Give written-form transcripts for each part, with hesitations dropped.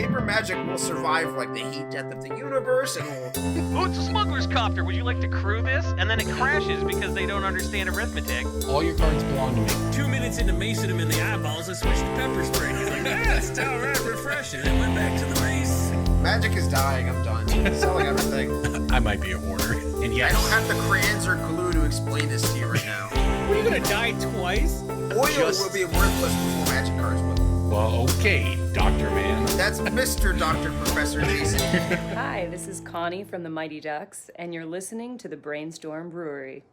paper magic will survive like the heat death of the universe and will... Oh, it's a smuggler's copter. Would you like to crew this? And then it crashes because they don't understand arithmetic. All your cards belong to me. 2 minutes into macing him in the eyeballs, I switched to pepper spray. He's like, that's downright refreshing. And went back to the mace. Magic is dying. I'm done. Selling everything. I might be a hoarder. And yes, I don't have the crayons or glue to explain this to you right now. What, are you gonna die twice? Oil will be worthless before magic cards will. Well, okay, Dr. Man. That's Mr. Dr. Professor Jason. Hi, this is Connie from the Mighty Ducks, and you're listening to the Brainstorm Brewery,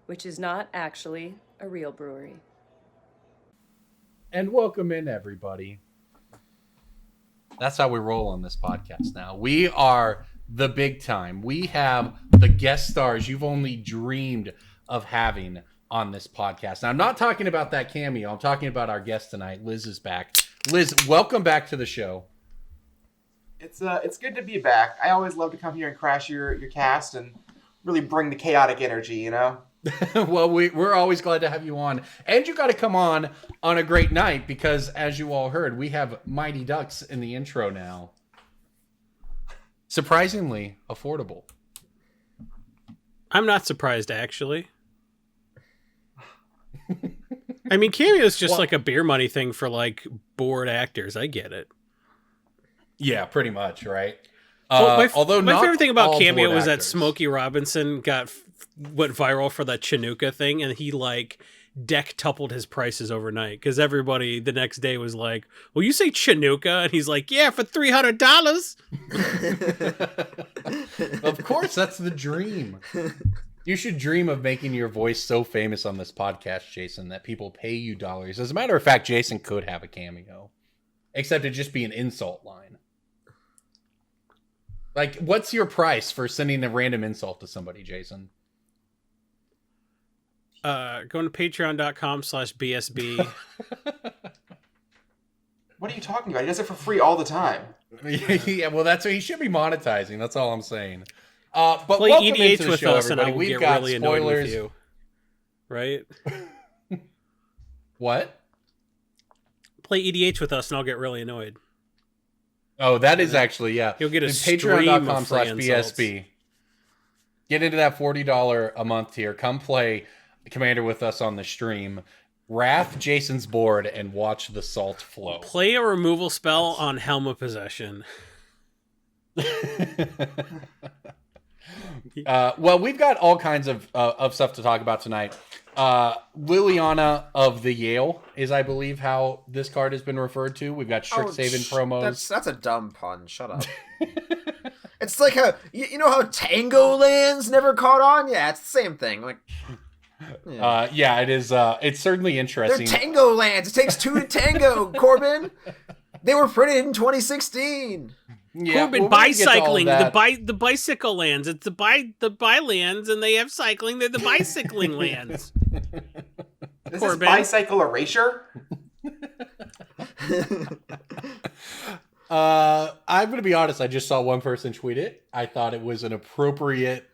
which is not actually a real brewery. And welcome in, everybody. That's how we roll on this podcast now. We are the big time. We have the guest stars you've only dreamed of having on this podcast. Now, I'm not talking about that cameo. I'm talking about our guest tonight. Liz is back. Liz, welcome back to the show. It's good to be back. I always love to come here and crash your cast and really bring the chaotic energy, you know? Well, we're always glad to have you on. And you got to come on a great night because, as you all heard, we have Mighty Ducks in the intro now. Surprisingly affordable. I'm not surprised, actually. I mean, Cameo is just like a beer money thing for like bored actors. I get it. Yeah, pretty much, right? Although my favorite thing about Cameo was that actors. Smokey Robinson went viral for that Chinooka thing, and he like deck-tupled his prices overnight because everybody the next day was like, "Well, you say Chinooka?" And he's like, "Yeah, for $300." Of course, that's the dream. You should dream of making your voice so famous on this podcast, Jason, that people pay you dollars. As a matter of fact, Jason could have a cameo, except it'd just be an insult line. Like, what's your price for sending a random insult to somebody, Jason? Going to patreon.com/BSB. What are you talking about? He does it for free all the time. Yeah, well, that's what he should be monetizing. That's all I'm saying. But Play welcome EDH into the with show, us, and everybody. I will We've get got really annoyed spoilers. with you. Right? What? Play EDH with us, and I'll get really annoyed. Oh, that is actually, yeah. You'll get a stream of free Patreon.com/BSB. Get into that $40 a month tier. Come play Commander with us on the stream. Wrath Jason's board and watch the salt flow. Play a removal spell on Helm of Possession. Well, we've got all kinds of stuff to talk about tonight. Liliana of the Yale is, I believe, how this card has been referred to. We've got Strixhaven promos. That's a dumb pun. Shut up. It's like how you know how Tango Lands never caught on? Yeah, it's the same thing. Like, yeah, it is. It's certainly they're interesting. Tango Lands. It takes two to tango, Corbin. They were printed in 2016. Yeah, Corbin, well, we're gonna get to all bicycling, that. the bicycle lands. It's the by lands, and they have cycling. They're the bicycling lands. This Corbin. is bicycle erasure? I'm going to be honest. I just saw one person tweet it. I thought it was an appropriate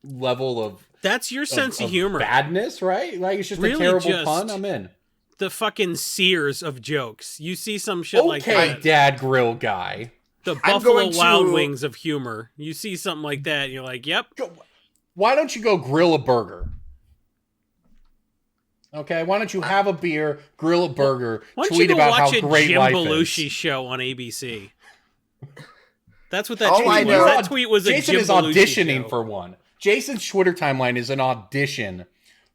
level of That's your sense of humor. badness, right? Like, it's just Really a terrible just- pun. I'm in. The fucking Sears of jokes. You see some shit like Okay, that. Dad Grill guy. The I'm Buffalo going to- Wild Wings of humor. You see something like that, and you're like, "Yep." Why don't you go grill a burger? Okay, why don't you have a beer, grill a burger, Why don't tweet you go about how watch a great Jim life Belushi is? show on ABC? That's what that Oh, I tweet know. was. That tweet was a Jason Jim is Belushi auditioning show. for one. Jason's Twitter timeline is an audition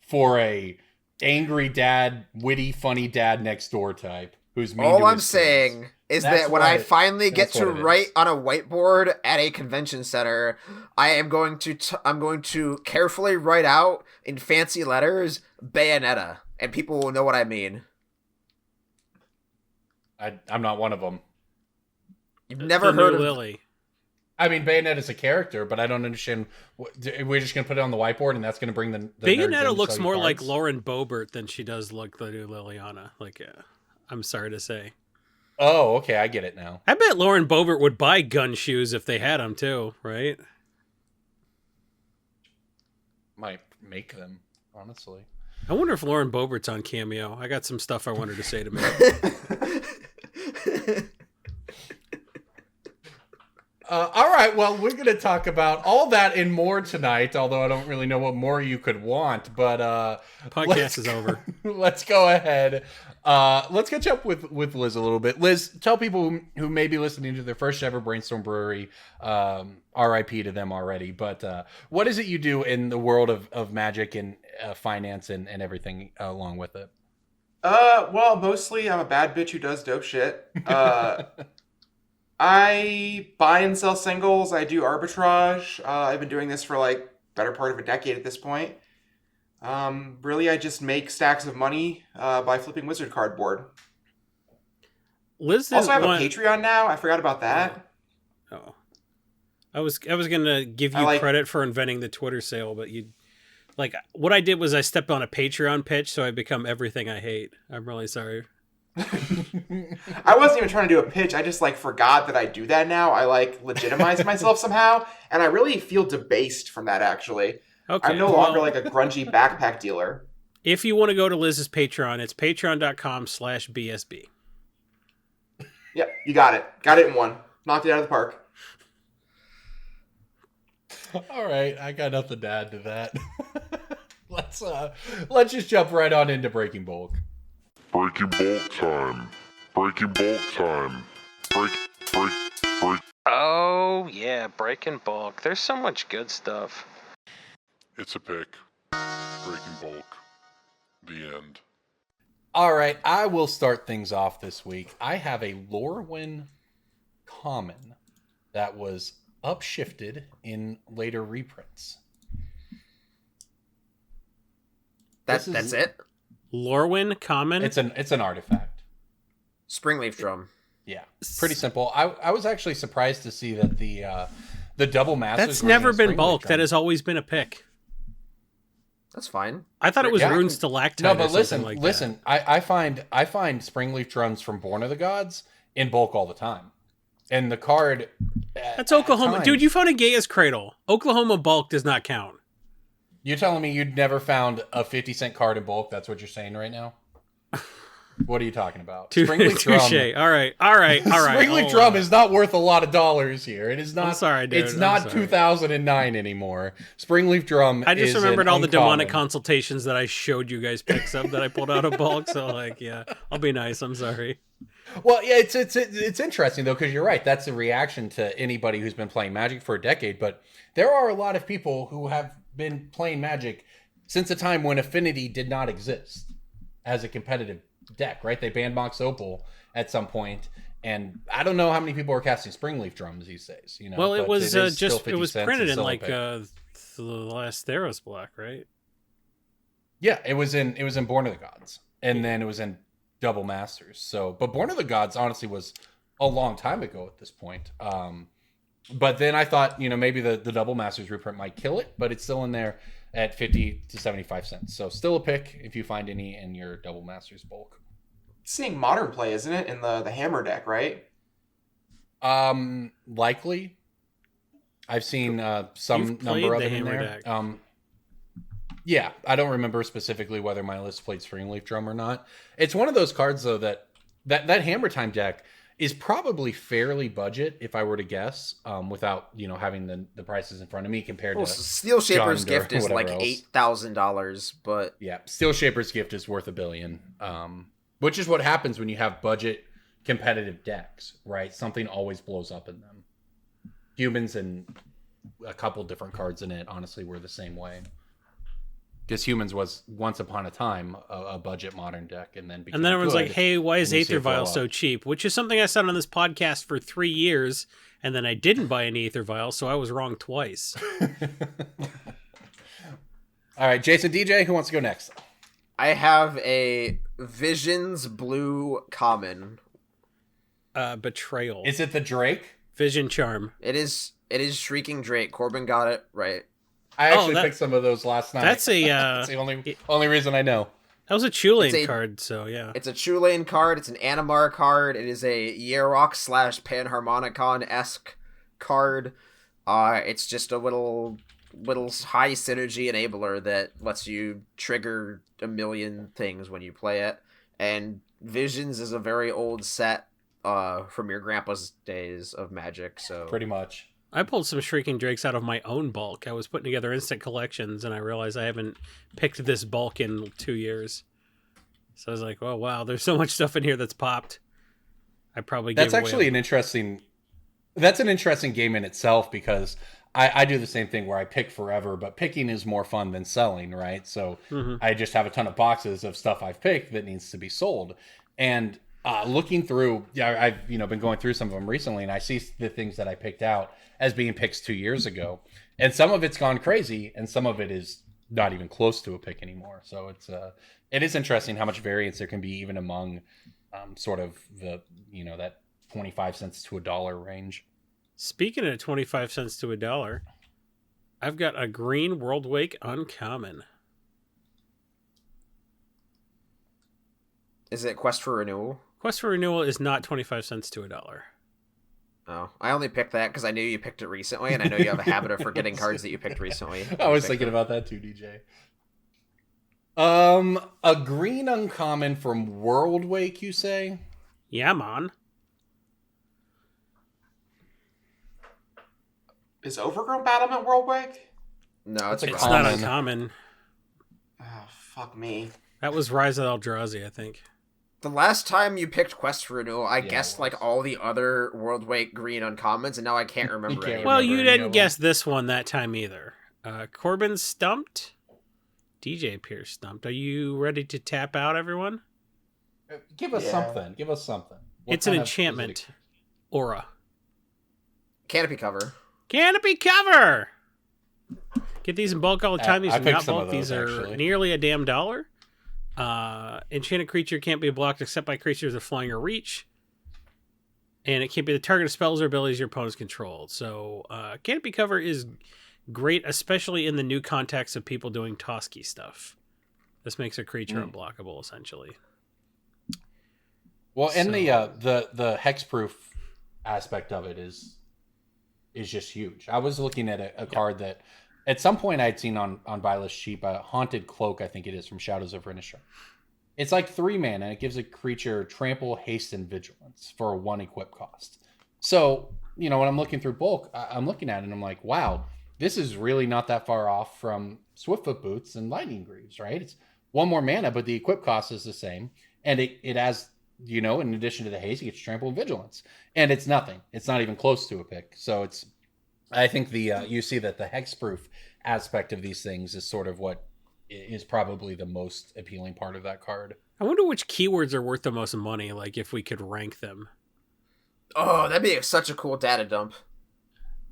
for a angry dad, witty, funny dad next door type who's mean All to I'm his saying kids. is That's that when what I it- finally get that's to what it write is. on a whiteboard at a convention center, I'm going to carefully write out in fancy letters Bayonetta, and people will know what I mean. I'm not one of them. You've never The heard new of Lily. I mean, Bayonetta is a character, but I don't understand. We're just going to put it on the whiteboard, and that's going to bring the nerds in Bayonetta to looks sell you more like cards? Lauren Boebert than she does look the new Liliana. Like, I'm sorry to say. Oh, okay, I get it now. I bet Lauren Boebert would buy gun shoes if they had them too, right? Might make them, honestly. I wonder if Lauren Boebert's on Cameo. I got some stuff I wanted to say to me. All right, well, we're going to talk about all that and more tonight, although I don't really know what more you could want, but... Podcast is over. Let's go ahead. Let's catch up with Liz a little bit. Liz, tell people who may be listening to their first ever Brainstorm Brewery, RIP to them already, but what is it you do in the world of magic and finance and everything along with it? Well, mostly I'm a bad bitch who does dope shit. I buy and sell singles. I do arbitrage. I've been doing this for like better part of a decade at this point. Really, I just make stacks of money by flipping wizard cardboard. Liz Also, I have a Patreon now. I forgot about that. Oh, I was gonna give you credit for inventing the Twitter sale, but you like what I did was I stepped on a Patreon pitch, so I become everything I hate. I'm really sorry. I wasn't even trying to do a pitch. I just like forgot that I do that now. I like legitimize myself somehow, and I really feel debased from that. Actually, okay, I'm no longer like a grungy backpack dealer. If you want to go to Liz's Patreon, it's patreon.com/BSB. Yep, you got it. Got it in one. Knocked it out of the park. All right, I got nothing to add to that. Let's just jump right on into Breaking Bulk. Breaking bulk time. Breaking bulk time. Break. Oh, yeah, Breaking Bulk. There's so much good stuff. It's a pick. Breaking bulk. The end. All right, I will start things off this week. I have a Lorwyn common that was upshifted in later reprints. That's it? Lorwyn common? It's an artifact. Springleaf drum. Yeah, pretty simple. I was actually surprised to see that the double masters. That's never been bulk. That has always been a pick. That's fine. I thought it was rune stalactite. No, but listen. That. I find Springleaf drums from Born of the Gods in bulk all the time, and the card. That's Oklahoma, dude. You found a Gaia's Cradle. Oklahoma bulk does not count. You're telling me you'd never found a 50-cent card in bulk? That's what you're saying right now? What are you talking about? Springleaf drum. All right. Springleaf drum is not worth a lot of dollars here. It is not. I'm sorry, dude. It's not 2009 anymore. Springleaf drum. I just remembered all the demonic consultations that I showed you guys pics of that I pulled out of bulk. So like, yeah, I'll be nice. I'm sorry. Well, yeah, it's interesting though, because you're right. That's a reaction to anybody who's been playing Magic for a decade. But there are a lot of people who have been playing Magic since a time when Affinity did not exist as a competitive deck, right? They banned Mox Opal at some point, and I don't know how many people are casting Springleaf drums these days. You know, well, it was it was printed in like the last Theros block, right? Yeah, it was in Born of the Gods, and then it was in Double Masters. So, but Born of the Gods honestly was a long time ago at this point. But then I thought, you know, maybe the Double Masters reprint might kill it, but it's still in there at 50 to 75 cents. So still a pick if you find any in your Double Masters bulk. Seeing modern play, isn't it, in the Hammer deck, right? Likely. I've seen some number of it in there. Yeah, I don't remember specifically whether my list played Springleaf Drum or not. It's one of those cards though that Hammer Time deck is probably fairly budget, if I were to guess, without having the prices in front of me compared to Steel Shaper's Gift is like else. $8,000, but yeah, Steel Shaper's Gift is worth $1 billion, which is what happens when you have budget competitive decks, right? Something always blows up in them. Humans and a couple different cards in it, honestly, were the same way. Because Humans was once upon a time a budget modern deck, and then everyone's like, "Hey, why is Aether Vial so cheap?" Which is something I said on this podcast for 3 years, and then I didn't buy any Aether Vial, so I was wrong twice. All right, Jason DJ, who wants to go next? I have a Visions Blue Common. Betrayal. Is it the Drake? Vision Charm. It is Shrieking Drake. Corbin got it right. I actually picked some of those last night. That's that's the only reason I know. That was a Chulane card, so yeah. It's a Chulane card. It's an Animar card. It is a Yerok / Panharmonicon-esque card. It's just a little high synergy enabler that lets you trigger a million things when you play it. And Visions is a very old set. from your grandpa's days of Magic. So Pretty much. I pulled some Shrieking Drakes out of my own bulk. I was putting together instant collections, and I realized I haven't picked this bulk in 2 years. So I was like, oh, wow, there's so much stuff in here that's popped. I probably That's gave away actually an interesting game in itself, because I do the same thing where I pick forever, but picking is more fun than selling, right? So I just have a ton of boxes of stuff I've picked that needs to be sold. And looking through, I've been going through some of them recently, and I see the things that I picked out as being picks 2 years ago, and some of it's gone crazy, and some of it is not even close to a pick anymore. So it is interesting how much variance there can be even among sort of the that 25 cents to $1 range. Speaking of 25 cents to $1, I've got a green World Wake uncommon. is it Quest for Renewal? Quest for Renewal is not 25 cents to $1. Oh, I only picked that because I knew you picked it recently, and I know you have a habit of forgetting cards that you picked recently. I was thinking about that too, DJ. A green uncommon from World Wake, you say? Yeah, man. Is Overgrown Battlement World Wake? No, it's a It's common. not uncommon. Oh, fuck me. That was Rise of Eldrazi, I think. The last time you picked Quest for Renewal, I Yeah, guessed it like all the other World Wake green uncommons, and now I can't remember can't any. Well, remember you any of didn't them. guess this one that time either. Corbin stumped. DJ Pierce stumped. Are you ready to tap out, everyone? Give us Yeah. something. Give us something. What It's an kind of enchantment. specific- Aura. Canopy cover. Canopy cover! Get these in bulk all the time. These I are picked not some bulk. of These those, are actually. nearly a damn $1. Enchanted creature can't be blocked except by creatures of flying or reach. And it can't be the target of spells or abilities your opponents control. So Canopy cover is great, especially in the new context of people doing Toski stuff. This makes a creature unblockable, essentially. Well, and So- the hexproof aspect of it is just huge. I was looking at a card that at some point I'd seen on Buy List Cheap, a Haunted Cloak, I think it is, from Shadows of Renisha. It's like 3 mana. It gives a creature trample, haste, and vigilance for a 1 equip cost. So, when I'm looking through bulk, I'm looking at it and I'm like, wow, this is really not that far off from Swiftfoot Boots and Lightning Greaves, right? It's 1 more mana, but the equip cost is the same. And it has, in addition to the haste, you get trample and vigilance. And it's nothing. It's not even close to a pick. So I think you see that the hexproof aspect of these things is sort of what is probably the most appealing part of that card. I wonder which keywords are worth the most money, like if we could rank them. Oh, that'd be such a cool data dump.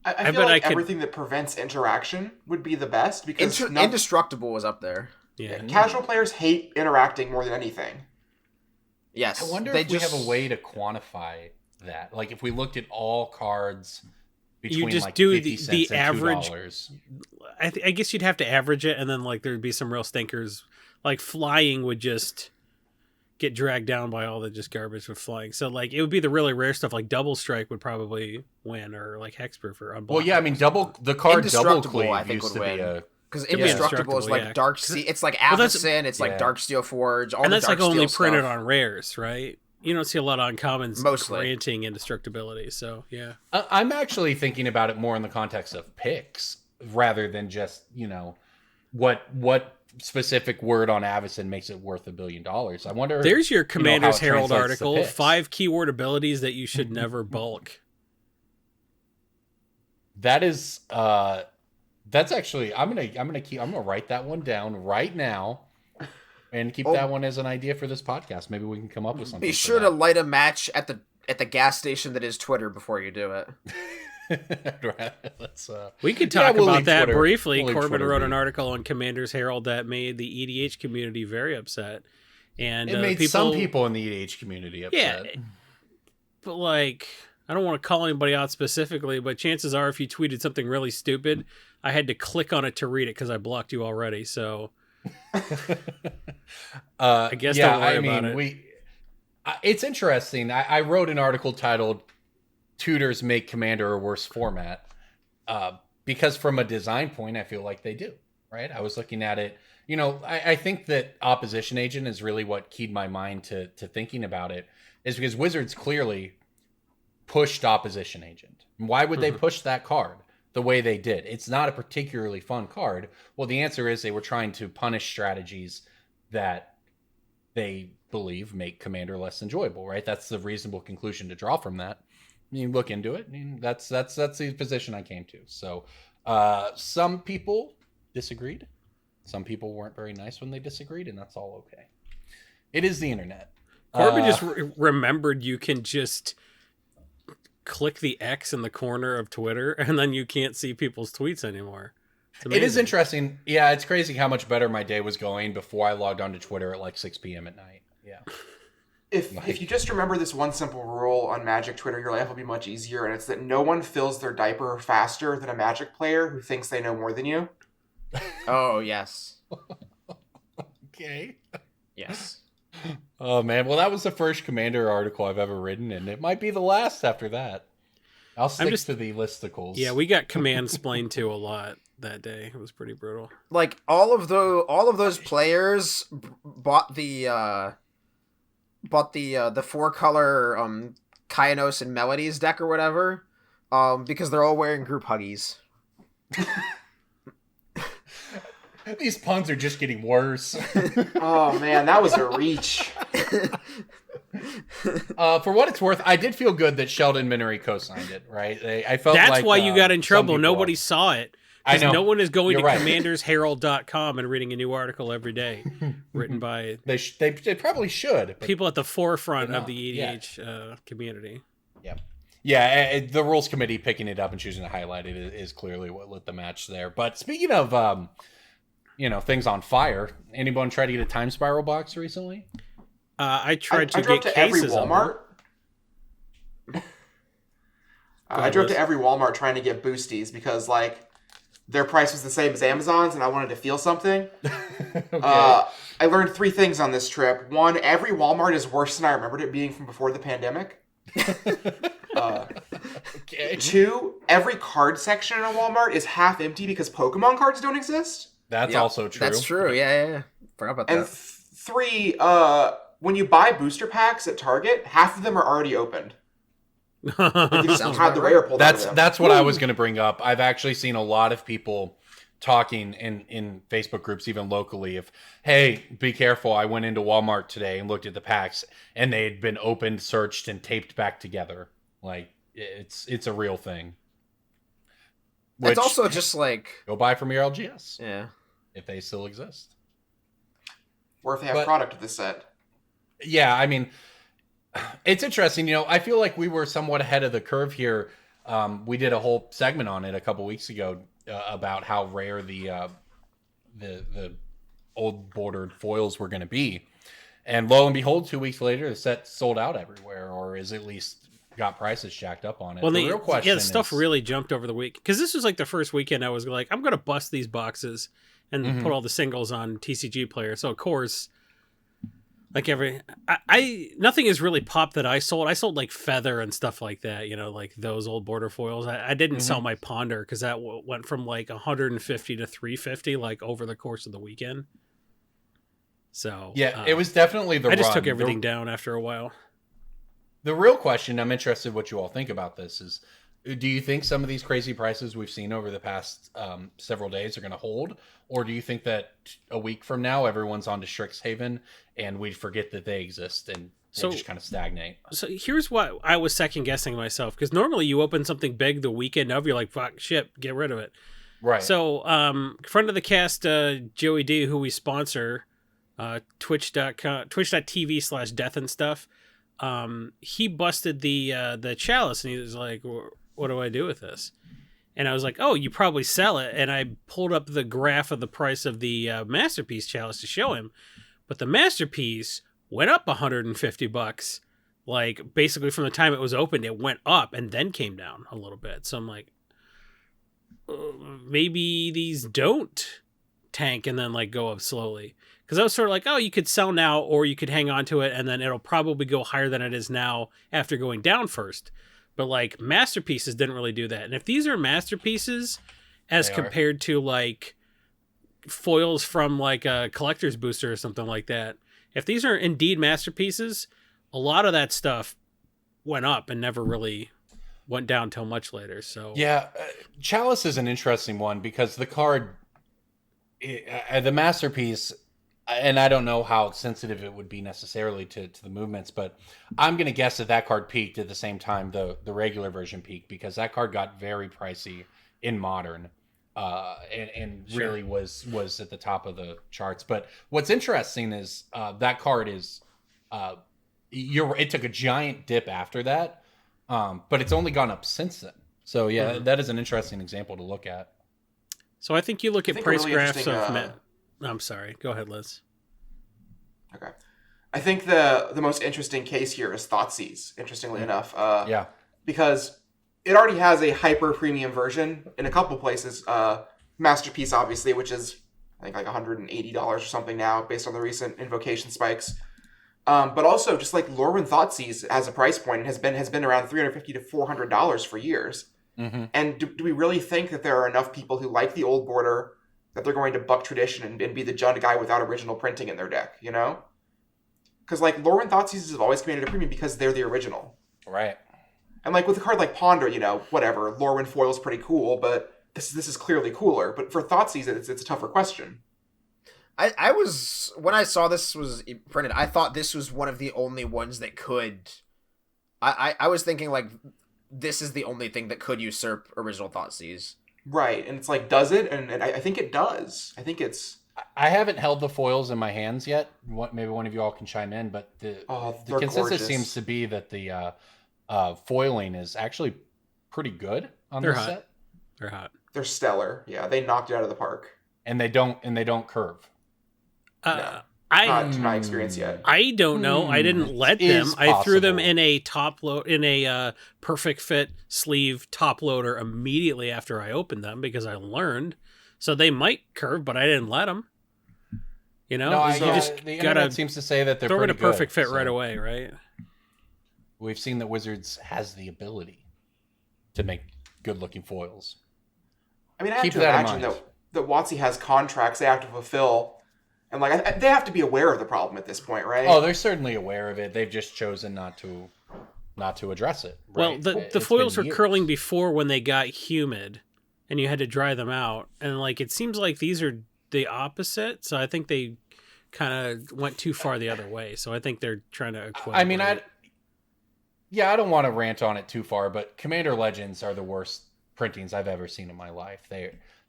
I I feel bet like I could- everything that prevents interaction would be the best because Indestructible was up there. Yeah. casual players hate interacting more than anything. Yes. I wonder they if we have a way to quantify that. Like if we looked at all cards between just like do 50 the cents and average- $2. I guess you'd have to average it, and then like there'd be some real stinkers. Like flying would just get dragged down by all the just garbage with flying. So like it would be the really rare stuff. Like Double Strike would probably win, or like Hexproof or Unblockable. Well, yeah, I mean, the card Double Indestructible, Cleave I think, used would to win. be a... Because Yeah, Indestructible is like yeah. Dark Sea. It's like Well, that's- Avacyn. It's like Yeah. Darksteel Forge. All and the that's like only Darksteel printed stuff. on rares, right? You don't see a lot of uncommons Mostly. granting indestructibility. So yeah, I'm actually thinking about it more in the context of picks rather than just, what specific word on Avacyn makes it worth $1 billion. I wonder... there's your how Commander's it Herald translates to article: picks. 5 keyword abilities that you should never bulk. That is that's actually I'm gonna write that one down right now and keep Oh. that one as an idea for this podcast. Maybe we can come up with something. Be for sure to that. light a match at the gas station that is Twitter before you do it. Let's We could Yeah, talk we'll about leave that Twitter- briefly. we'll leave Corbin Twitter wrote be. an article on Commander's Herald that made the EDH community very upset, and it made some people in the EDH community upset. Yeah, but like, I don't want to call anybody out specifically, but chances are, if you tweeted something really stupid, I had to click on it to read it because I blocked you already. So I guess yeah, don't worry I mean, about it. it's interesting. I wrote an article titled "Tutors Make Commander a Worse Format," because from a design point, I feel like they do. Right? I was looking at it. I think that Opposition Agent is really what keyed my mind to thinking about it, is because Wizards clearly pushed Opposition Agent. Why would they push that card the way they did? It's not a particularly fun card. Well, the answer is they were trying to punish strategies that they believe make Commander less enjoyable, right? That's the reasonable conclusion to draw from that. You look into it. I mean, that's the position I came to. So some people disagreed. Some people weren't very nice when they disagreed, and that's all okay. It is the internet. Corbin just remembered you can just click the X in the corner of Twitter, and then you can't see people's tweets anymore. It is interesting. Yeah, it's crazy how much better my day was going before I logged onto Twitter at like 6 p.m. at night. Yeah. If you just remember this one simple rule on Magic Twitter, your life will be much easier, and it's that no one fills their diaper faster than a Magic player who thinks they know more than you. Oh, yes. Okay. Yes. Oh, man. Well, that was the first Commander article I've ever written, and it might be the last after that. I'll stick to the listicles. Yeah, we got command-splained to a lot that day. It was pretty brutal. Like, all of those players bought the 4-color Kainos and Melodies deck or whatever, because they're all wearing group Huggies. These puns are just getting worse. Oh man, that was a reach. For what it's worth, I did feel good that Sheldon Minery co-signed it, right? I felt that's like, why you got in trouble. Nobody are. saw it. I know. No one is going You're to right. commandersherald.com and reading a new article every day written by They probably should. But people at the forefront of the Yeah. EDH community. Yep. Yeah, the rules committee picking it up and choosing to highlight it is clearly what lit the match there. But speaking of, things on fire, anyone try to get a time spiral box recently? I tried to I drove get to every cases of Walmart. I drove Liz. to every Walmart trying to get boosties because their price was the same as Amazon's, and I wanted to feel something. Okay. I learned 3 things on this trip. 1, every Walmart is worse than I remembered it being from before the pandemic. Okay. 2, every card section in a Walmart is half empty because Pokemon cards don't exist. That's Yep, also true. That's true. Yeah. Forgot about And that. 3, when you buy booster packs at Target, half of them are already opened. You just Sounds had the about rare pulled out of That's them. that's what I was going to bring up. I've actually seen a lot of people talking in Facebook groups, even locally, of, hey, be careful. I went into Walmart today and looked at the packs, and they had been opened, searched, and taped back together. Like, it's a real thing. It's Which, also just go buy from your LGS yeah. if they still exist. Or if they have But- product of the set. Yeah, I mean, it's interesting. I feel like we were somewhat ahead of the curve here. We did a whole segment on it a couple weeks ago about how rare the old bordered foils were going to be, and lo and behold, 2 weeks later, the set sold out everywhere, or is at least got prices jacked up on it. Well, the real question the stuff is, really jumped over the week because this was like the first weekend I was like, I'm going to bust these boxes and put all the singles on TCG Player. So of course, like nothing has really popped that I sold. I sold like Feather and stuff like that, like those old border foils. I didn't sell my Ponder because that went from like 150 to 350 like over the course of the weekend. So yeah, it was definitely the I just run. took everything down after a while. The real question, I'm interested what you all think about this, is do you think some of these crazy prices we've seen over the past several days are going to hold? Or do you think that a week from now, everyone's on to Strixhaven and we forget that they exist and they just kind of stagnate? So here's what I was second guessing myself, because normally you open something big the weekend of, you're like, fuck, shit, get rid of it. Right. So friend of the cast, Joey D, who we sponsor, twitch.tv/death and stuff, he busted the chalice and he was like, what do I do with this? And I was like, oh, you probably sell it. And I pulled up the graph of the price of the Masterpiece chalice to show him. But the Masterpiece went up $150. Like, basically from the time it was opened, it went up and then came down a little bit. So I'm like, maybe these don't tank and then like go up slowly. Because I was sort of like, oh, you could sell now or you could hang on to it and then it'll probably go higher than it is now after going down first. But like Masterpieces didn't really do that. And if these are Masterpieces as compared to like foils from like a collector's booster or something like that, if these are indeed Masterpieces, a lot of that stuff went up and never really went down till much later. So Yeah, Chalice is an interesting one because the card, the masterpiece, and I don't know how sensitive it would be necessarily to the movements, but I'm going to guess that card peaked at the same time the regular version peaked, because that card got very pricey in Modern, and Sure. really was at the top of the charts. But what's interesting is that card is, it took a giant dip after that, but it's only gone up since then. So yeah, that is an interesting example to look at. So I think you look I at think a price really graphs interesting, of I'm sorry. Go ahead, Liz. Okay. I think the most interesting case here is Thoughtseize, interestingly enough. Yeah. Because it already has a hyper premium version in a couple places. Masterpiece, obviously, which is I think like $180 or something now, based on the recent invocation spikes. But also just like Lorwyn Thoughtseize has a price point and has been around $350 to $400 for years. Mm-hmm. And do we really think that there are enough people who like the old border that they're going to buck tradition and be the Jund guy without original printing in their deck, you know? Because like Lorwyn Thoughtseizes have always commanded a premium because they're the original. Right. And like with a card like Ponder, you know, whatever, Lorwyn foil's pretty cool, but this is clearly cooler. But for Thoughtseize, it's a tougher question. I was, when I saw this was printed, I thought this was one of the only ones that could. I was thinking like this is the only thing that could usurp original Thoughtseize. Right, and it's like, does it? And I think it does. I think it's... I haven't held the foils in my hands yet. Maybe one of you all can chime in, but the consensus gorgeous. seems to be that the foiling is actually pretty good on They're this hot. set, They're hot. They're stellar. Yeah, they knocked it out of the park. and they don't curve. Not I to my experience yet. I don't know. I didn't let It them. is I threw them possible. in a top load in a perfect fit sleeve top loader immediately after I opened them because I learned. So they might curve, but I didn't let them. You know, No, you just the gotta internet seems to say that they're throw in pretty a perfect good, fit so right away, right? We've seen that Wizards has the ability to make good-looking foils. I mean, I have Keep to that in imagine mind. that WotC has contracts they have to fulfill. And like they have to be aware of the problem at this point, right? Oh, they're certainly aware of it. They've just chosen not to address it. Well, right? the It's foils were been years. curling before when they got humid, and you had to dry them out. And like it seems like these are the opposite. So I think they kind of went too far the other way. So I think they're trying to equilibrate. I mean, I don't want to rant on it too far, but Commander Legends are the worst printings I've ever seen in my life.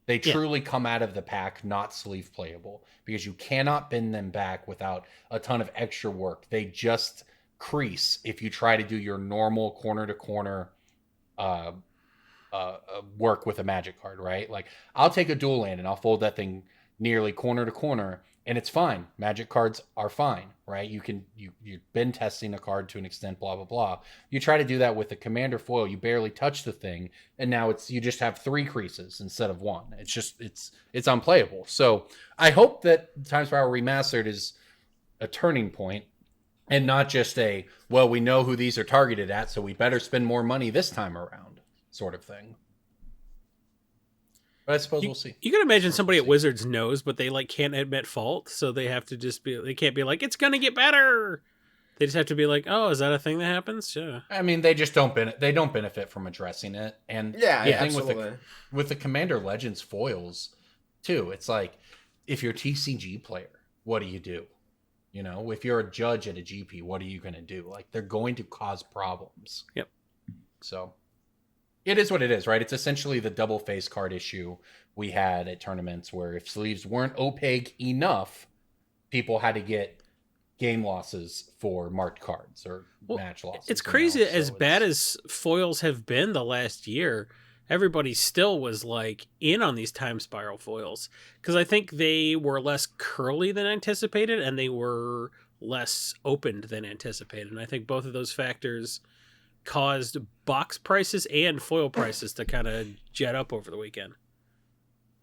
They truly come out of the pack not sleeve playable because you cannot bend them back without a ton of extra work. They just crease if you try to do your normal corner to corner work with a Magic card, right? Like I'll take a dual land and I'll fold that thing nearly corner to corner and it's fine. Magic cards are fine, right? You've been testing a card to an extent, blah blah blah. You try to do that with a Commander foil, you barely touch the thing, and now you just have 3 creases instead of 1. It's just it's unplayable. So I hope that Times Power Remastered is a turning point and not just a we know who these are targeted at, so we better spend more money this time around sort of thing. But I suppose we'll see. You can imagine somebody at Wizards knows, but they like can't admit fault, so they have to they can't be like, it's gonna get better. They just have to be like, oh, is that a thing that happens? Yeah. I mean, they just don't benefit from addressing it. And Yeah, the yeah, thing absolutely. with the Commander Legends foils too, it's like if you're a TCG player, what do you do? You know, if you're a judge at a GP, what are you going to do? Like they're going to cause problems. Yep. So it is what it is, right? It's essentially the double face card issue we had at tournaments where if sleeves weren't opaque enough, people had to get game losses for marked cards or match losses. It's crazy. As So bad as foils have been the last year, everybody still was like in on these time spiral foils because I think they were less curly than anticipated and they were less opened than anticipated. And I think both of those factors caused box prices and foil prices to kind of jet up over the weekend.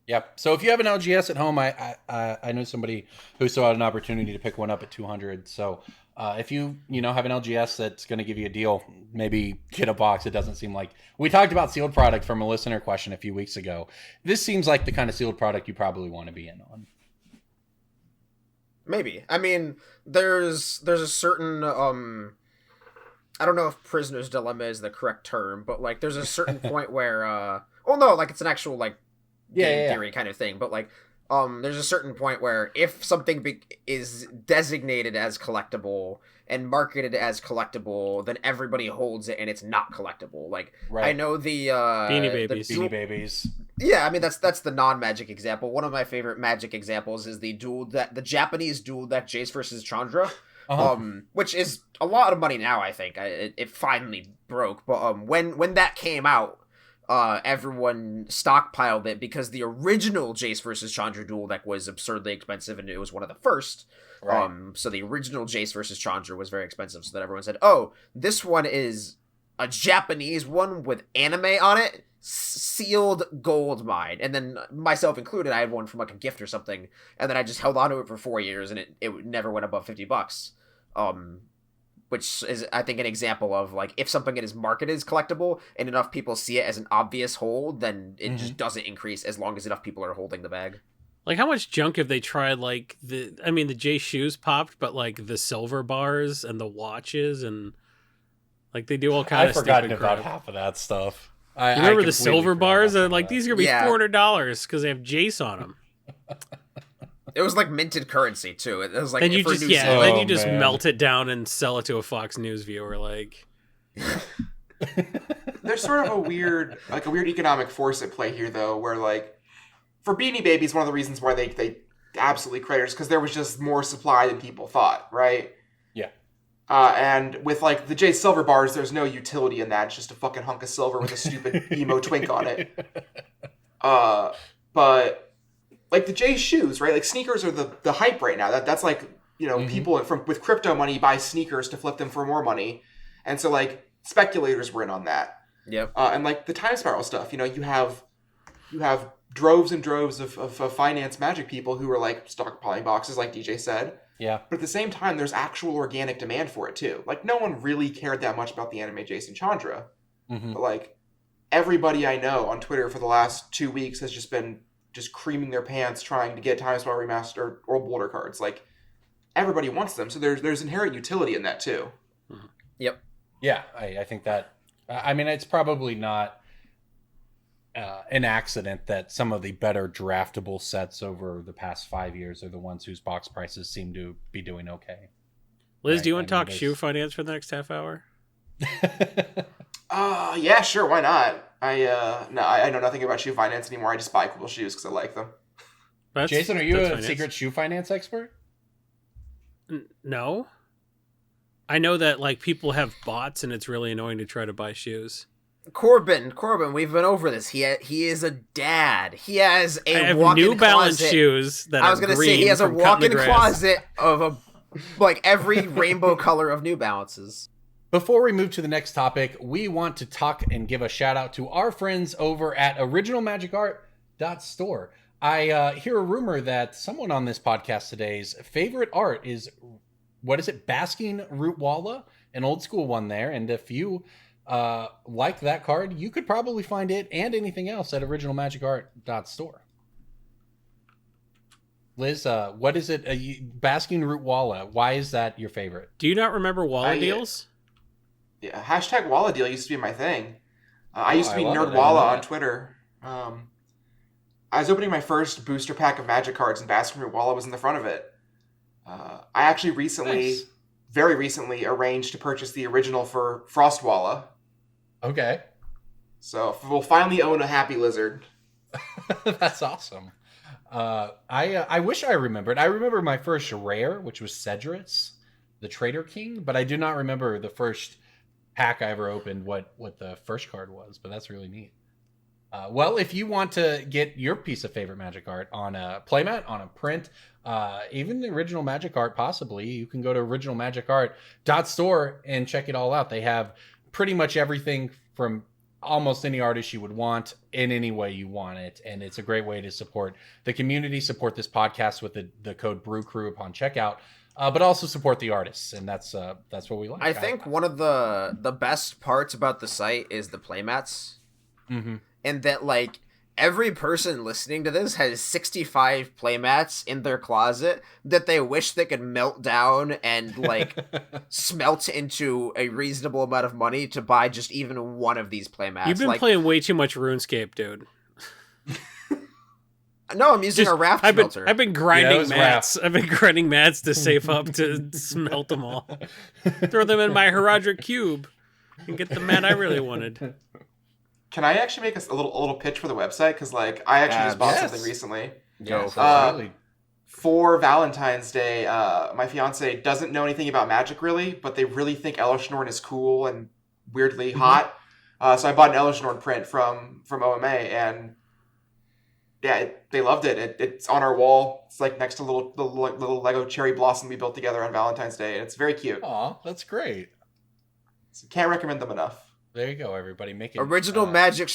Yep. So if you have an LGS at home, I know somebody who still had an opportunity to pick one up at 200. So if you have an LGS that's going to give you a deal, maybe get a box. It doesn't seem like we talked about sealed product from a listener question a few weeks ago. This seems like the kind of sealed product you probably want to be in on. Maybe. I mean, there's a certain I don't know if prisoner's dilemma is the correct term, but like there's a certain point where well no, like it's an actual like game theory kind of thing, but like there's a certain point where if something is designated as collectible and marketed as collectible, then everybody holds it and it's not collectible. Like I know the Beanie Babies. Beanie Babies. Yeah, I mean that's the non-Magic example. One of my favorite Magic examples is the Japanese dual deck Jace versus Chandra. Which is a lot of money now. I think it finally broke, but when that came out, everyone stockpiled it because the original Jace versus Chandra duel deck was absurdly expensive, and it was one of the first. Right. So the original Jace versus Chandra was very expensive, so that everyone said, "Oh, this one is a Japanese one with anime on it, sealed gold mine." And then myself included, I had one from like a gift or something, and then I just held on to it for 4 years, and it never went above $50. Which is, I think, an example of, like, if something is marketed as collectible and enough people see it as an obvious hold, then it just doesn't increase as long as enough people are holding the bag. Like, how much junk have they tried, like, the J shoes popped, but, like, the silver bars and the watches and, like, they do all kind of stupid crap. I've forgotten about half of that stuff. You remember the silver bars? They're like, these are going to be $400 because they have Jace on them. It was like minted currency too. It was like then you just melt it down and sell it to a Fox News viewer. Like, there's sort of a weird economic force at play here, though, where like for Beanie Babies, one of the reasons why they absolutely cratered is because there was just more supply than people thought, right? Yeah. And with like the J Silver bars, there's no utility in that. It's just a fucking hunk of silver with a stupid emo twink on it. But like the J shoes, right? Like sneakers are the hype right now. That's like, you know, people with crypto money buy sneakers to flip them for more money. And so like speculators were in on that. Yep. And like the time spiral stuff, you know, you have droves and droves of finance Magic people who are like stockpiling boxes, like DJ said. Yeah. But at the same time, there's actual organic demand for it too. Like no one really cared that much about the anime Jason Chandra. But like everybody I know on Twitter for the last 2 weeks has just been creaming their pants trying to get Time Spiral Remastered or Boulder cards. Like everybody wants them, so there's inherent utility in that too. Yep. Yeah, I think that. I mean, it's probably not an accident that some of the better draftable sets over the past 5 years are the ones whose box prices seem to be doing okay. Liz, right? Do you want to talk shoe finance for the next half hour? Yeah, sure. Why not? I know nothing about shoe finance anymore. I just buy cool shoes because I like them. Jason, are you a secret shoe finance expert? No. I know that like people have bots and it's really annoying to try to buy shoes. Corbin, we've been over this. He is a dad. He has a walk-in New Balance closet. Shoes that I was going to say he has a walk-in closet of like every rainbow color of New Balances. Before we move to the next topic, we want to talk and give a shout out to our friends over at originalmagicart.store. I hear a rumor that someone on this podcast today's favorite art is, Basking Root Walla, an old school one there. And if you like that card, you could probably find it and anything else at originalmagicart.store. Liz, what is it? Basking Root Walla. Why is that your favorite? Do you not remember Walla deals? Yeah, hashtag Walla deal used to be my thing. I used to be Nerd Walla on Twitter. I was opening my first booster pack of Magic cards, and Basking Root Walla was in the front of it. I actually very recently, arranged to purchase the original for Frost Walla. Okay. So we'll finally own a Happy Lizard. That's awesome. I wish I remembered. I remember my first rare, which was Cedrus, the Trader King, but I do not remember the first pack I ever opened what the first card was, but that's really neat. Well, if you want to get your piece of favorite Magic art on a playmat, on a print, even the original Magic art, possibly, you can go to originalmagicart.store and check it all out. They have pretty much everything from almost any artist you would want in any way you want it, and it's a great way to support the community, support this podcast with the code BrewCrew upon checkout. But also support the artists, and that's what we like. I think one of the best parts about the site is the playmats, mm-hmm. and that like every person listening to this has 65 playmats in their closet that they wish they could melt down and, like, smelt into a reasonable amount of money to buy just even one of these playmats. You've been playing way too much RuneScape, dude. No, I'm using a raft smelter. I've been grinding mats. I've been grinding mats to save up to smelt them all. Throw them in my Herodric cube and get the mat I really wanted. Can I actually make a little pitch for the website? Because, like, I actually just bought something recently. Yes, for Valentine's Day, my fiance doesn't know anything about Magic, really, but they really think Elishnorn is cool and weirdly hot. So I bought an Elishnorn print from OMA, and yeah, they loved it. It's on our wall. It's like next to little Lego cherry blossom we built together on Valentine's Day, and it's very cute. Aw, that's great. So can't recommend them enough. There you go, everybody. Make it Original Magic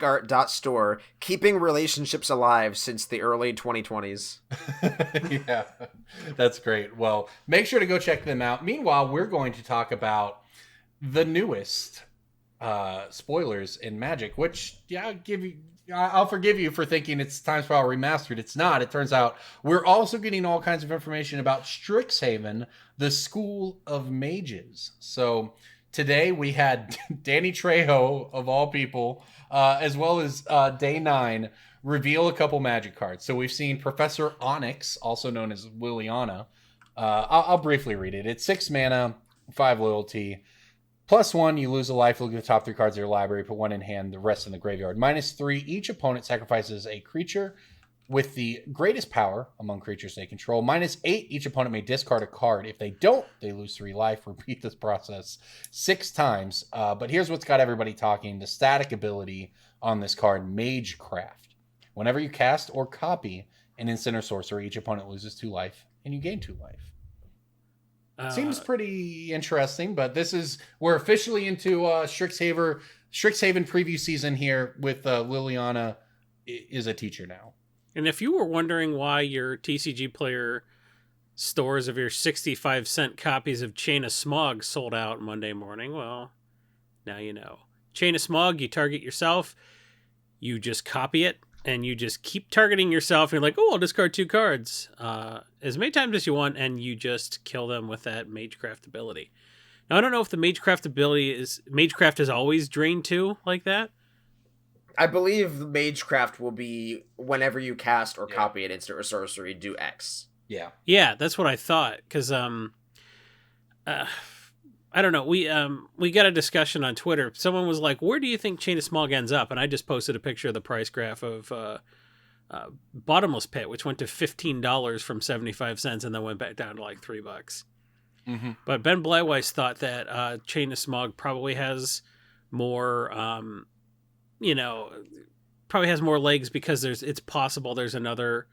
Art.store, keeping relationships alive since the early 2020s. Yeah, that's great. Well, make sure to go check them out. Meanwhile, we're going to talk about the newest spoilers in Magic, which I'll forgive you for thinking it's Time Spiral Remastered. It's not. It turns out we're also getting all kinds of information about Strixhaven, the School of Mages. So today we had Danny Trejo, of all people, as well as Day 9, reveal a couple Magic cards. So we've seen Professor Onyx, also known as Liliana. I'll briefly read it. It's 6 mana, 5 loyalty. +1, you lose a life. Look at the top 3 cards of your library. Put 1 in hand, the rest in the graveyard. -3, each opponent sacrifices a creature with the greatest power among creatures they control. -8, each opponent may discard a card. If they don't, they lose 3 life. Repeat this process 6 times. But here's what's got everybody talking. The static ability on this card, Magecraft. Whenever you cast or copy an instant or sorcery, each opponent loses 2 life, and you gain 2 life. Seems pretty interesting, but we're officially into Strixhaven preview season here with Liliana is a teacher now. And if you were wondering why your TCG Player stores of your 65-cent copies of Chain of Smog sold out Monday morning, well, now you know. Chain of Smog, you target yourself, you just copy it, and you just keep targeting yourself, and you're like, oh, I'll discard 2 cards as many times as you want, and you just kill them with that Magecraft ability. Now, I don't know if the Magecraft is always drained 2 like that. I believe Magecraft will be whenever you cast or copy an instant or sorcery, do X. Yeah. Yeah, that's what I thought, because I don't know. We got a discussion on Twitter. Someone was like, where do you think Chain of Smog ends up? And I just posted a picture of the price graph of Bottomless Pit, which went to $15 from 75 cents and then went back down to like $3. Mm-hmm. But Ben Bleiweiss thought that Chain of Smog probably has more, probably has more legs because it's possible there's another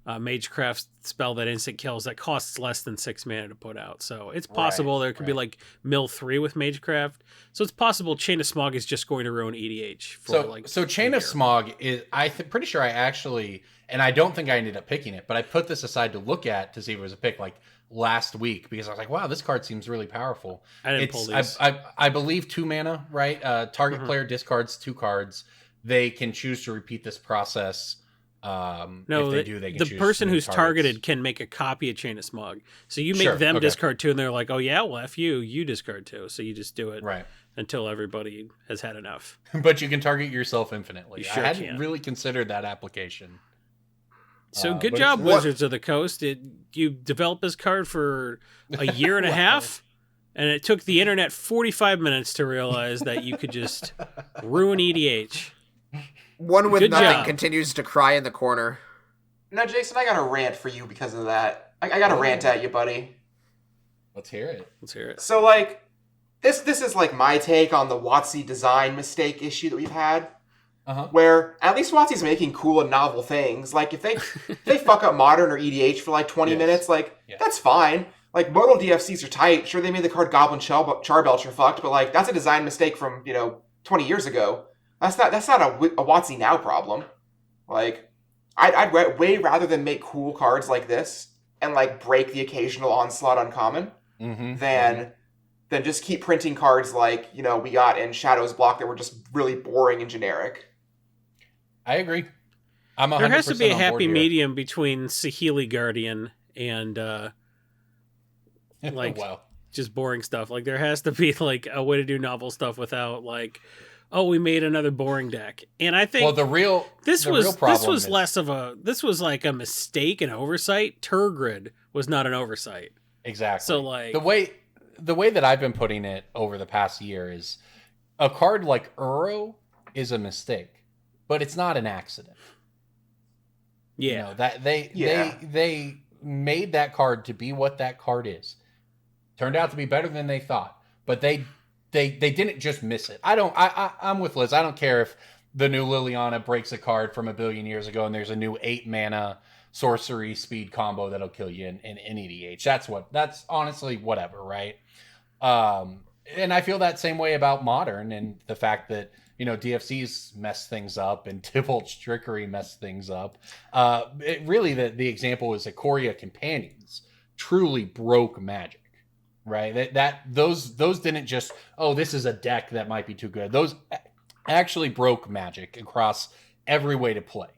Magecraft spell that instant kills that costs less than 6 mana to put out. So it's possible there could be like mill 3 with Magecraft. So it's possible Chain of Smog is just going to ruin EDH. So Chain of Smog is, pretty sure I actually, and I don't think I ended up picking it, but I put this aside to look at to see if it was a pick like last week because I was like, wow, this card seems really powerful. I didn't pull these. I believe 2 mana, right? Target player discards 2 cards. They can choose to repeat this process. No, if they do, they can the person who's targeted can make a copy of Chain of Smog. So you make them discard 2, and they're like, "Oh yeah, well f you discard 2." So you just do it until everybody has had enough. But you can target yourself infinitely. You sure I hadn't really considered that application. So good job, Wizards of the Coast. You developed this card for a year and a half, and it took the internet 45 minutes to realize that you could just ruin EDH. One with nothing continues to cry in the corner. No, Jason, I got a rant for you because of that. I got a rant at you, buddy. Let's hear it. So, like, this is like my take on the WotC design mistake issue that we've had. Where at least WotC's making cool and novel things. Like, if they fuck up Modern or EDH for like 20 minutes, like, that's fine. Like, modal DFCs are tight. Sure, they made the card Goblin Charbelcher fucked, but like, that's a design mistake from, 20 years ago. That's not a WotC now problem. Like, I'd way rather than make cool cards like this and like break the occasional Onslaught uncommon than just keep printing cards like we got in Shadow's block that were just really boring and generic. I agree. I'm 100% There has to be a on board happy here. medium between Saheeli Guardian and like Wow. just boring stuff. Like there has to be like a way to do novel stuff without like, oh, we made another boring deck. And I think Well, the real problem is, less of a this was like a mistake and oversight. Turgrid was not an oversight. exactly. So like the way that I've been putting it over the past year is a card like Uro is a mistake, but it's not an accident. yeah. You know, that they made that card to be what that card is. Turned out to be better than they thought, but they didn't just miss it. I'm with Liz. I don't care if the new Liliana breaks a card from 1 billion years ago and there's a new 8 mana sorcery speed combo that'll kill you in EDH. That's honestly whatever, right? And I feel that same way about Modern and the fact that, you know, DFC's messed things up and Tybalt's trickery messed things up. Really, the example is Ikoria Companions truly broke Magic, right? Those didn't just, oh, this is a deck that might be too good. Those actually broke Magic across every way to play,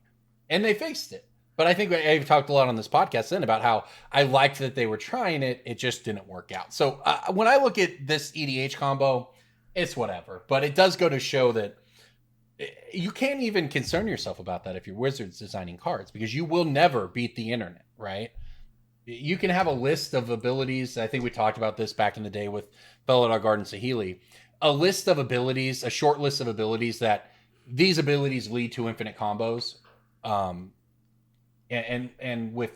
and they faced it. But I think I've talked a lot on this podcast then about how I liked that they were trying it. It just didn't work out. So when I look at this EDH combo, it's whatever. But it does go to show that you can't even concern yourself about that if you're Wizards designing cards, because you will never beat the internet, right? You can have a list of abilities. I think we talked about this back in the day with Felidar Garden Saheeli. A list of abilities, a short list of abilities that these abilities lead to infinite combos. And with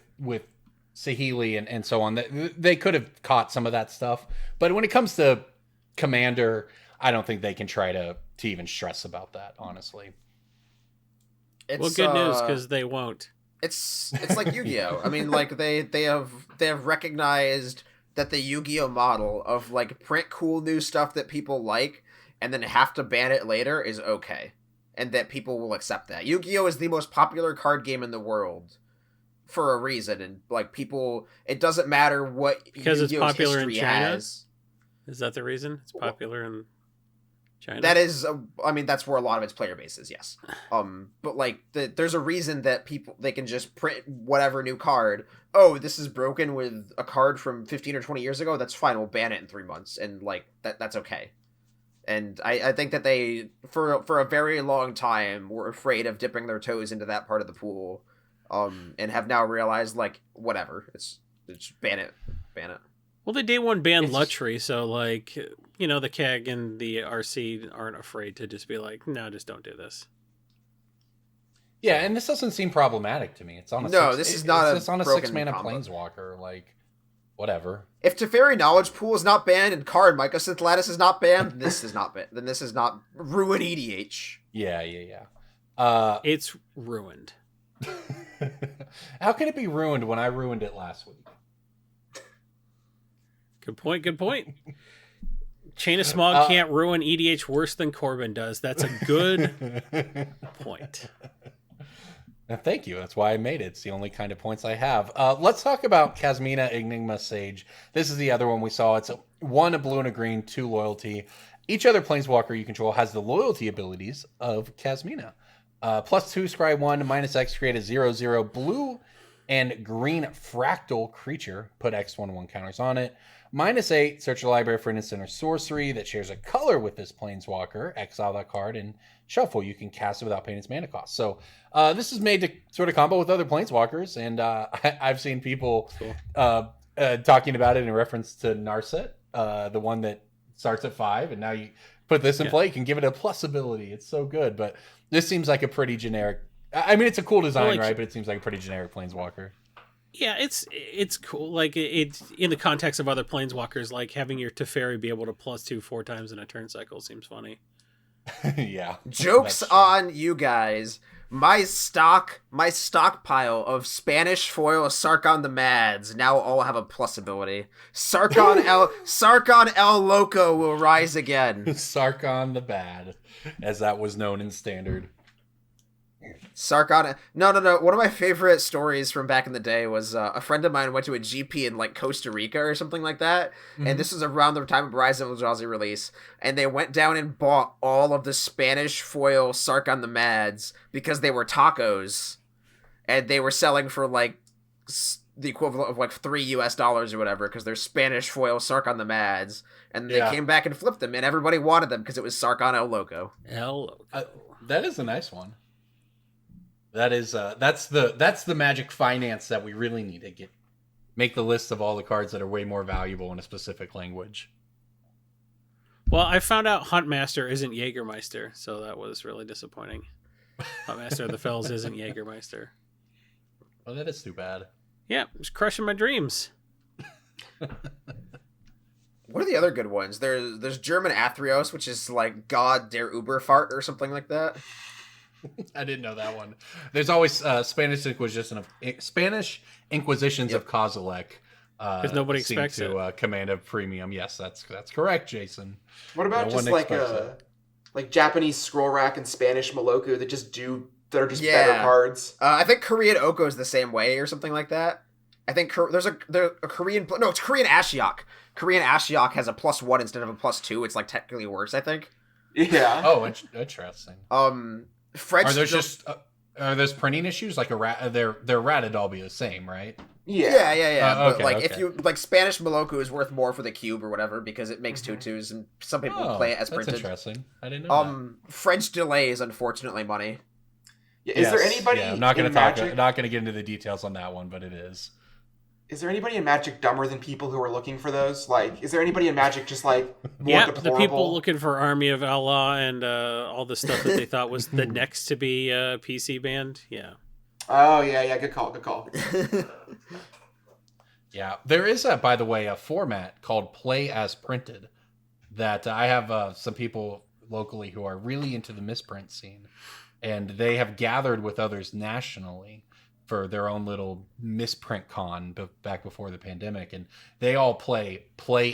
Saheeli and so on, they could have caught some of that stuff. But when it comes to Commander, I don't think they can try to even stress about that, honestly. It's, Well, good news, because they won't. It's like Yu-Gi-Oh! I mean, like they have recognized that the Yu-Gi-Oh! Model of like print cool new stuff that people like and then have to ban it later is okay, and that people will accept that. Yu-Gi-Oh! Is the most popular card game in the world for a reason, and like people, it doesn't matter what Because it's Yu-Gi-Oh's popular in history China? has. Is that the reason? It's popular in China. That is, I mean, that's where a lot of its player base is, yes. But like, there's a reason that they can just print whatever new card. Oh, this is broken with a card from 15 or 20 years ago. That's fine. We'll ban it in 3 months, and like that's okay. And I think that they, for a very long time, were afraid of dipping their toes into that part of the pool, and have now realized like whatever, it's ban it. Well, they day one banned Lutry, so like, you know, the CAG and the RC aren't afraid to just be like, no, just don't do this. Yeah, and this doesn't seem problematic to me. It's on a this is not it's on a broken 6 mana combo. planeswalker, like whatever. If Teferi Knowledge Pool is not banned and Card Mycosynth Lattice is not banned, this is not banned. Then this is not ruin EDH. Yeah. It's ruined. How can it be ruined when I ruined it last week? Good point. Chain of Smog can't ruin EDH worse than Corbin does. That's a good point. Thank you. That's why I made it. It's the only kind of points I have. Let's talk about Kasmina Enigma Sage. This is the other one we saw. It's a blue and a green, 2 loyalty. Each other planeswalker you control has the loyalty abilities of Kasmina. +2 scry 1, -X, create a 0/0 blue and green fractal creature. Put X/1/1 counters on it. -8, search your library for an instant or sorcery that shares a color with this planeswalker. Exile that card and shuffle. You can cast it without paying its mana cost. So this is made to sort of combo with other planeswalkers, and I've seen people talking about it in reference to Narset, the one that starts at 5, and now you put this in play, you can give it a plus ability. It's so good, but this seems like a pretty generic. I mean, it's a cool design, right? But it seems like a pretty generic planeswalker. Yeah, it's cool. Like it's in the context of other planeswalkers, like having your Teferi be able to +2 4 times in a turn cycle seems funny. Yeah. Jokes on you guys. My stockpile of Spanish foil Sarkon the Mads now all have a plus ability. Sarkon El Loco will rise again. Sarkon the Bad, as that was known in Standard. Sarkana. No. One of my favorite stories from back in the day was a friend of mine went to a GP in like Costa Rica or something like that. Mhm. And this was around the time of Rise of Eldrazi release. And they went down and bought all of the Spanish foil Sarkon the Mads because they were tacos. And they were selling for like the equivalent of like $3 or whatever because they're Spanish foil Sarkon the Mads. And they came back and flipped them and everybody wanted them because it was Sarkon El Loco. That is a nice one. That is that's the Magic finance that we really need to make the list of all the cards that are way more valuable in a specific language. Well, I found out Huntmaster isn't Jägermeister, so that was really disappointing. Huntmaster of the Fells isn't Jägermeister. Oh, that is too bad. Yeah, it's crushing my dreams. What are the other good ones? There's German Athreos, which is like God der Uberfahrt or something like that. I didn't know that one. There's always Spanish Inquisitions of Kozilek. Because nobody expects to command a premium. Yes, that's correct, Jason. What about No just one like expects like Japanese Scroll Rack and Spanish Moloku that are just better cards? I think Korean Oko is the same way or something like that. I think there's a Korean... No, it's Korean Ashiok. Korean Ashiok has a +1 instead of a +2. It's like technically worse, I think. Yeah. Oh, interesting. French... Are those printing issues? Like they're ratted all be the same, right? Yeah. But Okay, like okay. if you like Spanish Moloku is worth more for the cube or whatever because it makes 2/2s and some people play it as printed. That's interesting. I didn't know that. French delay is unfortunately money. Yeah, is there anybody? Yeah, I'm not going to not going to get into the details on that one, but it is. Is there anybody in Magic dumber than people who are looking for those? Like, is there anybody in Magic just like more Yeah, deplorable? the people looking for Army of Allah and all the stuff that they thought was the next to be PC banned. Yeah. Oh yeah. Good call. Yeah, there is by the way, a format called Play as Printed that I have some people locally who are really into the misprint scene, and they have gathered with others nationally for their own little misprint con back before the pandemic, and they all play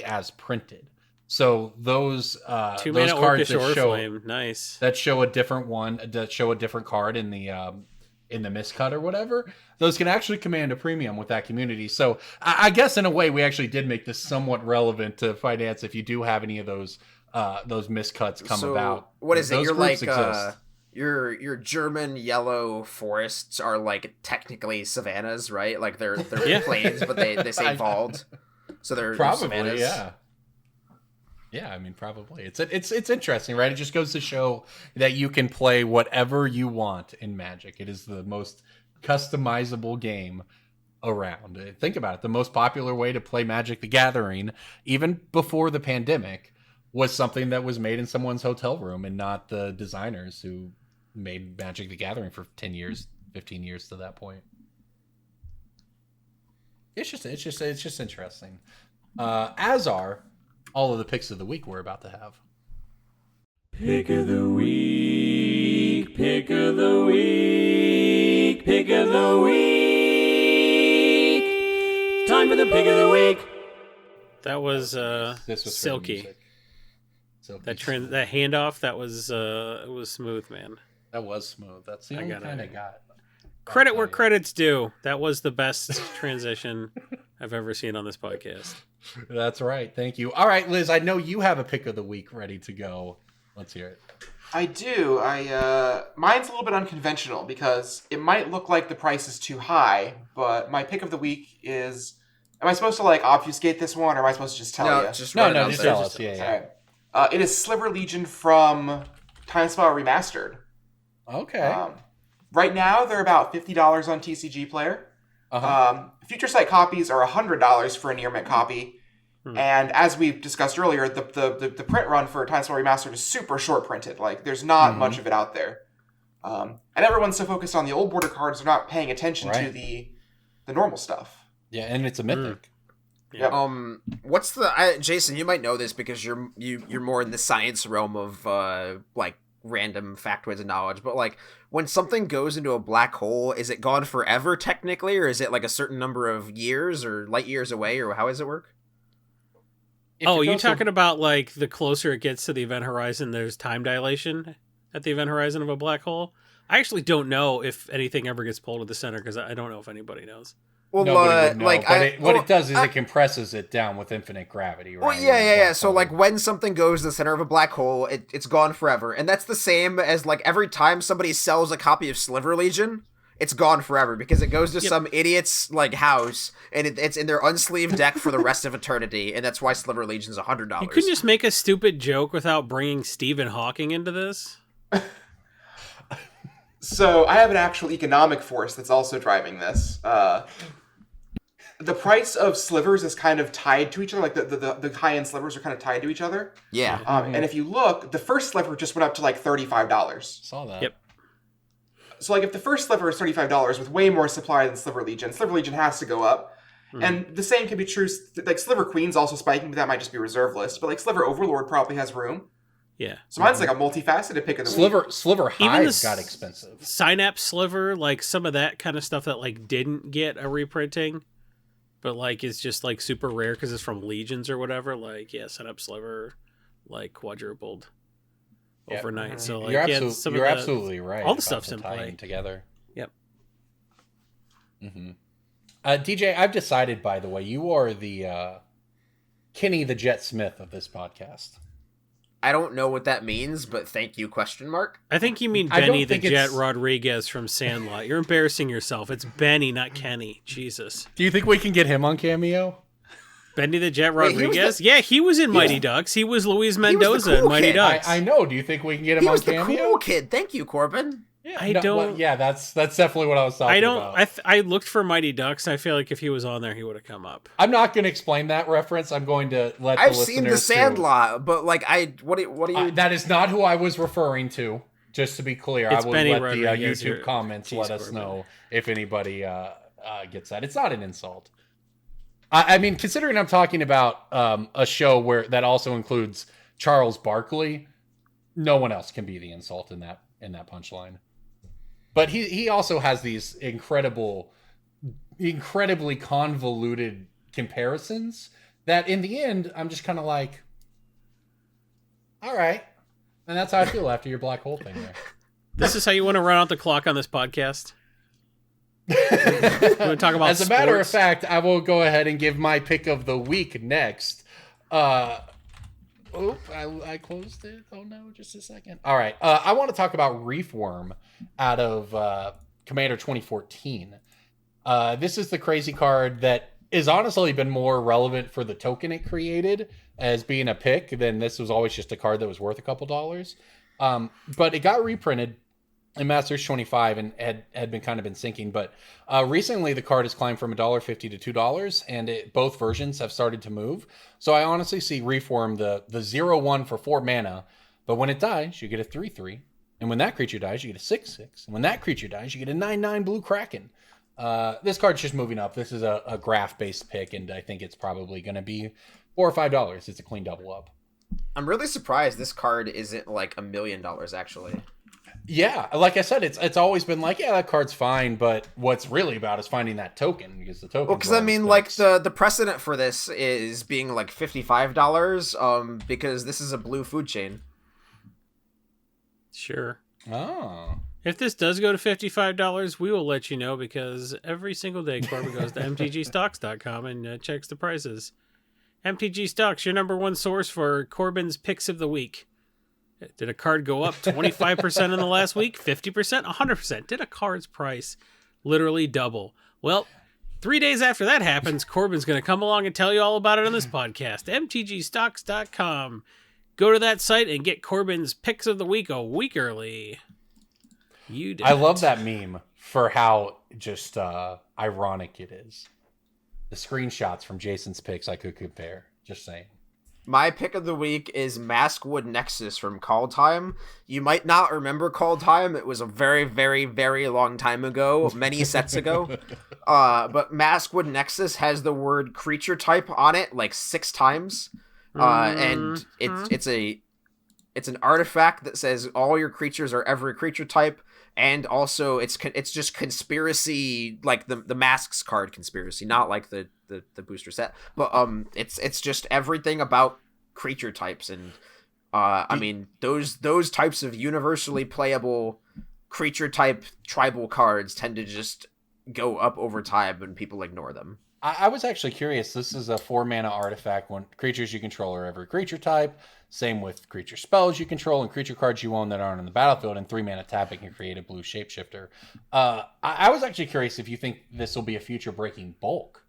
as printed. So those those cards that show nice that show a different one, that show a different card in the miscut or whatever, those can actually command a premium with that community. So I guess in a way we actually did make this somewhat relevant to finance if you do have any of those miscuts come about. What is it? Those You're groups like exist. your German yellow forests are like technically savannas, right? Like they're plains, but they say bald, so they're probably savannas. Yeah, I mean, probably. It's interesting, right? It just goes to show that you can play whatever you want in Magic. It is the most customizable game around. Think about it. The most popular way to play Magic the Gathering, even before the pandemic, was something that was made in someone's hotel room and not the designers who made Magic the Gathering for 10 years, 15 years to that point. It's just interesting. As are all of the picks of the week we're about to have. Pick of the week, pick of the week, pick of the week. Time for the pick of the week. That was This was silky. That handoff, that was it was smooth, man. That was smooth. That's the only kind I got. Credit where credit's due. That was the best transition I've ever seen on this podcast. That's right. Thank you. All right, Liz, I know you have a pick of the week ready to go. Let's hear it. I do. Mine's a little bit unconventional because it might look like the price is too high, but my pick of the week is. Am I supposed to like obfuscate this one, or am I supposed to just tell you? Just No, just tell us. Yeah. All right. It is Sliver Legion from Time Spell Remastered. Okay. Right now, they're about $50 on TCG Player. Future Sight copies are $100 for a near mint copy. And as we've discussed earlier, the print run for Time Spell Remastered is super short printed. Like, there's not much of it out there. And everyone's so focused on the old border cards, they're not paying attention to the normal stuff. Yeah, and it's a mythic. Yep. What's the Jason? You might know this because you're more in the science realm of like random factoids and knowledge. But like, when something goes into a black hole, is it gone forever technically, or is it like a certain number of years or light years away, or how does it work? You're talking about like the closer it gets to the event horizon, there's time dilation at the event horizon of a black hole. I actually don't know if anything ever gets pulled to the center because I don't know if anybody knows. Well, Nobody would know, like but what it does is it compresses it down with infinite gravity, right? Well, yeah. So, like, when something goes to the center of a black hole, it's gone forever. And that's the same as, like, every time somebody sells a copy of Sliver Legion, it's gone forever because it goes to some idiot's, like, house, and it's in their unsleeved deck for the rest of eternity, and that's why Sliver Legion's $100. You couldn't just make a stupid joke without bringing Stephen Hawking into this? So I have an actual economic force that's also driving this. The price of slivers is kind of tied to each other. Like the high-end slivers are kind of tied to each other. Yeah. And if you look, the first sliver just went up to like $35. Saw that. Yep. So like if the first sliver is $35 with way more supply than Sliver Legion has to go up. And the same can be true. Like Sliver Queen's also spiking, but that might just be reserve list. But like Sliver Overlord probably has room. Yeah. So mine's like a multifaceted pick of the week. Sliver Hive got expensive. Synapse Sliver, like some of that kind of stuff that like didn't get a reprinting, but like it's just like super rare because it's from Legions or whatever. Like Synapse Sliver, like quadrupled overnight. So like you're absolutely right. All the stuff's in play together. Yep. Mm-hmm. DJ, I've decided, by the way, you are the Kenny the Jet Smith of this podcast. I don't know what that means, but thank you, ? I think you mean Benny the Jet Rodriguez from Sandlot. You're embarrassing yourself. It's Benny, not Kenny. Jesus. Do you think we can get him on Cameo? Benny the Jet Rodriguez? He was in Mighty Ducks. He was Luis Mendoza in Mighty Ducks. I know. Do you think we can get him on Cameo? He was the cool kid. Thank you, Corbin. Yeah, that's definitely what I was talking about. I looked for Mighty Ducks, and I feel like if he was on there, he would have come up. I'm not going to explain that reference. I'm going to let I've the listeners seen The Sandlot, but like what are you? That is not who I was referring to. Just to be clear, It's I will Benny let Rodriguez, the YouTube comments let us know if anybody gets that. It's not an insult. I mean, considering I'm talking about a show where that also includes Charles Barkley, no one else can be the insult in that punchline. But he also has these incredibly convoluted comparisons that in the end, I'm just kind of like, all right. And that's how I feel after your black hole thing there. This is how you want to run out the clock on this podcast? You want to talk about As a matter of fact, I will go ahead and give my pick of the week next. I closed it. Oh no, just a second. All right. I want to talk about Reefworm out of Commander 2014. This is the crazy card that is honestly been more relevant for the token it created as being a pick than this was always just a card that was worth a couple dollars. But it got reprinted in Masters 25 and had been sinking. But recently the card has climbed from $1.50 to $2, and both versions have started to move. So I honestly see Reform the 0/1 for 4 mana, but when it dies, you get a 3/3. And when that creature dies, you get a 6/6. And when that creature dies, you get a 9/9 blue Kraken. This card's just moving up. This is a graph-based pick, and I think it's probably going to be $4 or $5. It's a clean double up. I'm really surprised this card isn't like $1 million, actually. Yeah, like I said, it's always been like, yeah, that card's fine, but what's really about is finding that token, because the token. Well, because I mean, like the precedent for this is being like $55, because this is a blue food chain. Sure. Oh. If this does go to $55, we will let you know, because every single day Corbin goes to mtgstocks.com and checks the prices. MTG Stocks, your number one source for Corbin's picks of the week. Did a card go up 25% in the last week? 50%? 100%? Did a card's price literally double? Well, 3 days after that happens, Corbin's going to come along and tell you all about it on this podcast. mtgstocks.com. Go to that site and get Corbin's picks of the week a week early. You did. I love that meme for how just ironic it is. The screenshots from Jason's picks I could compare. Just saying. My pick of the week is Maskwood Nexus from Call Time. You might not remember Call Time. It was a very, very, very long time ago, many sets ago. But Maskwood Nexus has the word creature type on it like 6 times. And it's an artifact that says all your creatures are every creature type. And also it's just conspiracy, like the Masks card conspiracy, not like the booster set, but it's just everything about creature types. And I mean those types of universally playable creature type tribal cards tend to just go up over time when people ignore them. I was actually curious. This is a 4-mana artifact. When creatures you control are every creature type. Same with creature spells you control and creature cards you own that aren't on the battlefield. And 3-mana tapping can create a blue shapeshifter. I was actually curious if you think this will be a future breaking bulk,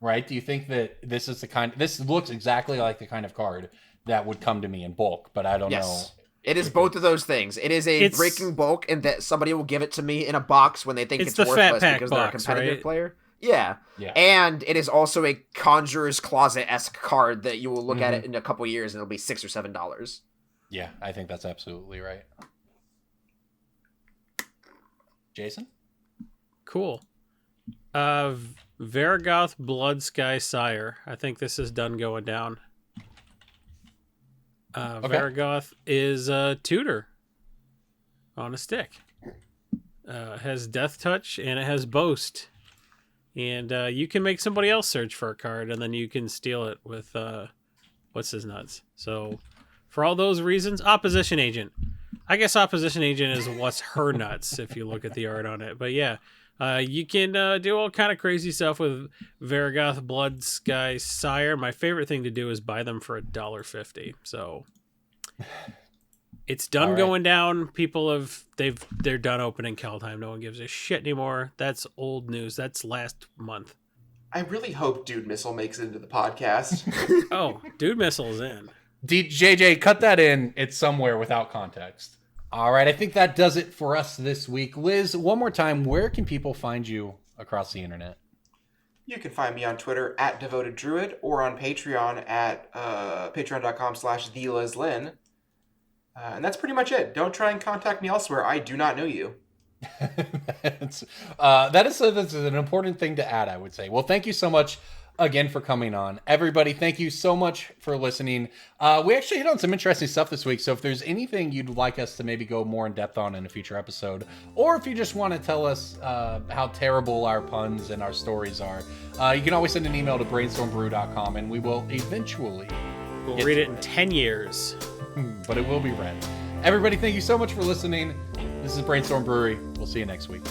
right? Do you think that this is the kind? This looks exactly like the kind of card that would come to me in bulk, but I don't know. It is both of those things. It is a breaking bulk, and that somebody will give it to me in a box when they think it's the fat worthless pack because box, they're a competitive right? player. Yeah. And it is also a Conjurer's Closet-esque card that you will look at it in a couple years and it'll be $6 or $7. Yeah, I think that's absolutely right. Jason? Cool. Vargoth Bloodsky Sire. I think this is done going down. Vargoth is a tutor on a stick. Has Death Touch and it has Boast. And you can make somebody else search for a card, and then you can steal it with what's his nuts. So, for all those reasons, Opposition Agent. I guess Opposition Agent is what's her nuts if you look at the art on it. But yeah, you can do all kind of crazy stuff with Vargoth Bloodsky Sire. My favorite thing to do is buy them for $1.50. So it's done going down. People they're done opening Kaldheim. No one gives a shit anymore. That's old news. That's last month. I really hope Dude Missile makes it into the podcast. Oh, Dude Missile's in. JJ, cut that in. It's somewhere without context. All right, I think that does it for us this week. Liz, one more time, where can people find you across the internet? You can find me on Twitter at DevotedDruid or on Patreon at patreon.com/TheLizLyn. And that's pretty much it. Don't try and contact me elsewhere. I do not know you. That's an important thing to add, I would say. Well, thank you so much again for coming on. Everybody, thank you so much for listening. We actually hit on some interesting stuff this week, so if there's anything you'd like us to maybe go more in depth on in a future episode, or if you just want to tell us how terrible our puns and our stories are, you can always send an email to brainstormbrew.com, and we will eventually... We'll read it in 10 years. But it will be read. Everybody, thank you so much for listening. This is Brainstorm Brewery. We'll see you next week.